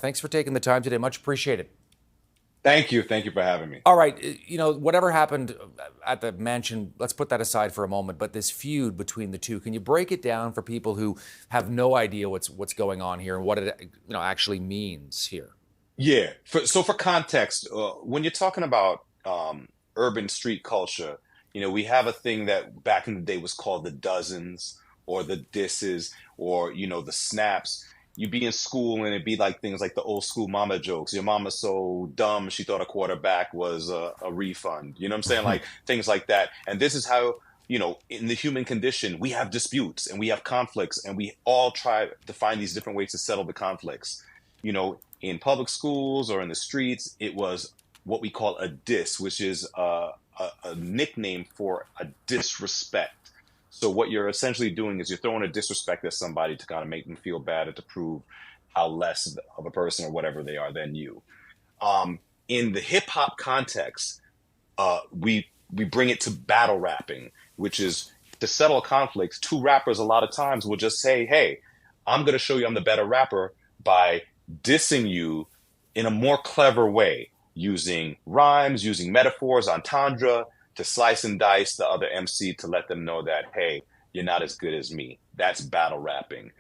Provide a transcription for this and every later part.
Thanks for taking the time today. Much appreciated. Thank you. Thank you for having me. All right, whatever happened at the mansion, let's put that aside for a moment. But this feud between the two, can you break it down for people who have no idea what's going on here and what it actually means here? Yeah. For context, when you're talking about urban street culture, we have a thing that back in the day was called the dozens or the disses or, the snaps. You'd be in school and it'd be like things like the old school mama jokes. Your mama's so dumb, she thought a quarterback was a refund. You know what I'm saying? Like things like that. And this is how, in the human condition, we have disputes and we have conflicts and we all try to find these different ways to settle the conflicts. In public schools or in the streets, it was what we call a diss, which is a nickname for a disrespect. So what you're essentially doing is you're throwing a disrespect at somebody to kind of make them feel bad or to prove how less of a person or whatever they are than you. In the hip hop context, we bring it to battle rapping, which is to settle conflicts. Two rappers a lot of times will just say, "Hey, I'm going to show you I'm the better rapper by dissing you in a more clever way, using rhymes, using metaphors, entendre, to slice and dice the other MC to let them know that, hey, you're not as good as me." That's battle rapping.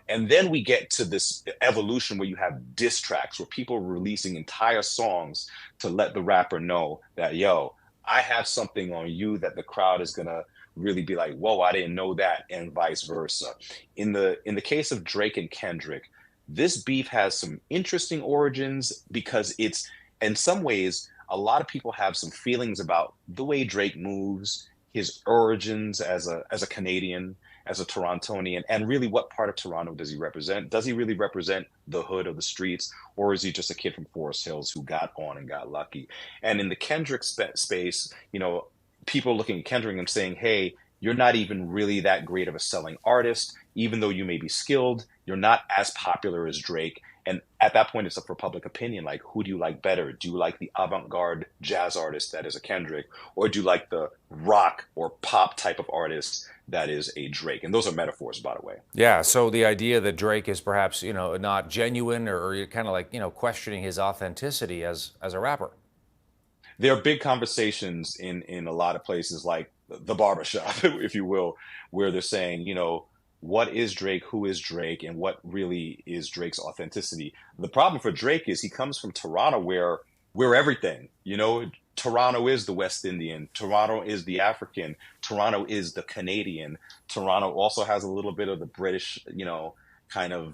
And then we get to this evolution where you have diss tracks, where people are releasing entire songs to let the rapper know that, yo, I have something on you that the crowd is gonna really be like, whoa, I didn't know that, and vice versa. In the case of Drake and Kendrick, this beef has some interesting origins because it's, in some ways, a lot of people have some feelings about the way Drake moves, his origins as a Canadian, as a Torontonian, and really what part of Toronto does he represent? Does he really represent the hood of the streets, or is he just a kid from Forest Hills who got on and got lucky? And in the Kendrick space, people looking at Kendrick and saying, hey, you're not even really that great of a selling artist, even though you may be skilled, you're not as popular as Drake. And at that point, it's up for public opinion. Like, who do you like better? Do you like the avant-garde jazz artist that is a Kendrick, or do you like the rock or pop type of artist that is a Drake? And those are metaphors, by the way. Yeah, so the idea that Drake is perhaps, not genuine, or you're kind of like, questioning his authenticity as a rapper. There are big conversations in a lot of places, like the barbershop, if you will, where they're saying, what is Drake, who is Drake, and what really is Drake's authenticity? The problem for Drake is he comes from Toronto, where we're everything. Toronto is the West Indian, Toronto is the African, Toronto is the Canadian. Toronto also has a little bit of the British, kind of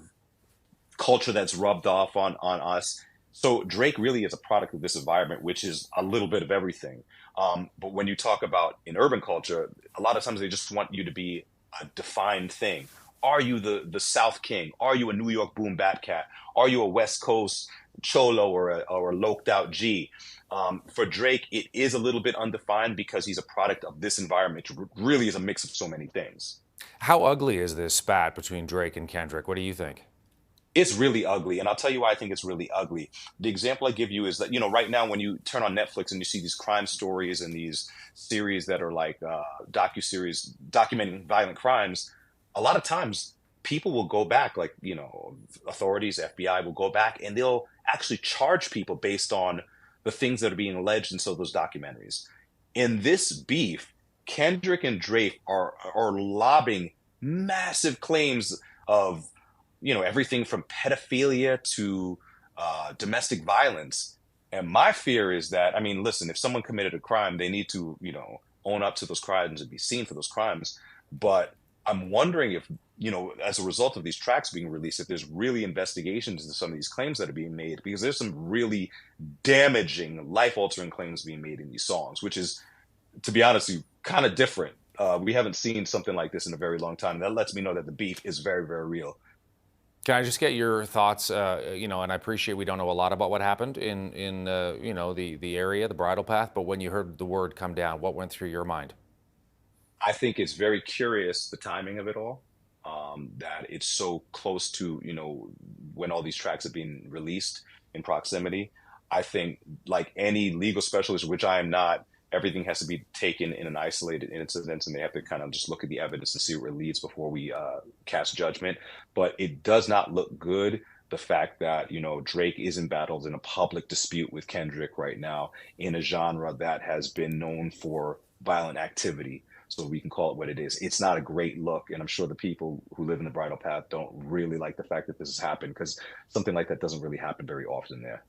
culture that's rubbed off on us. So Drake really is a product of this environment, which is a little bit of everything. But when you talk about in urban culture, a lot of times they just want you to be a defined thing. Are you the South King? Are you a New York boom bap cat? Are you a West Coast cholo or a loked out G? For Drake, it is a little bit undefined because he's a product of this environment. It really is a mix of so many things. How ugly is this spat between Drake and Kendrick? What do you think? It's really ugly, and I'll tell you why I think it's really ugly. The example I give you is that right now when you turn on Netflix and you see these crime stories and these series that are like docu-series documenting violent crimes, a lot of times people will go back, like authorities, FBI will go back and they'll actually charge people based on the things that are being alleged in some of those documentaries. In this beef, Kendrick and Drake are lobbing massive claims of everything from pedophilia to domestic violence. And my fear is that, I mean, listen, if someone committed a crime, they need to, own up to those crimes and be seen for those crimes. But I'm wondering if, as a result of these tracks being released, if there's really investigations into some of these claims that are being made, because there's some really damaging, life-altering claims being made in these songs, which is, to be honest, kind of different. We haven't seen something like this in a very long time. That lets me know that the beef is very, very real. Can I just get your thoughts? And I appreciate we don't know a lot about what happened in the area, the bridle path. But when you heard the word come down, what went through your mind? I think it's very curious, the timing of it all, that it's so close to, when all these tracks are being released in proximity. I think, like any legal specialist, which I am not, everything has to be taken in an isolated incident, and they have to kind of just look at the evidence and see where it leads before we cast judgment. But it does not look good the fact that, Drake is embattled in a public dispute with Kendrick right now in a genre that has been known for violent activity. So we can call it what it is. It's not a great look. And I'm sure the people who live in the bridal path don't really like the fact that this has happened, because something like that doesn't really happen very often there.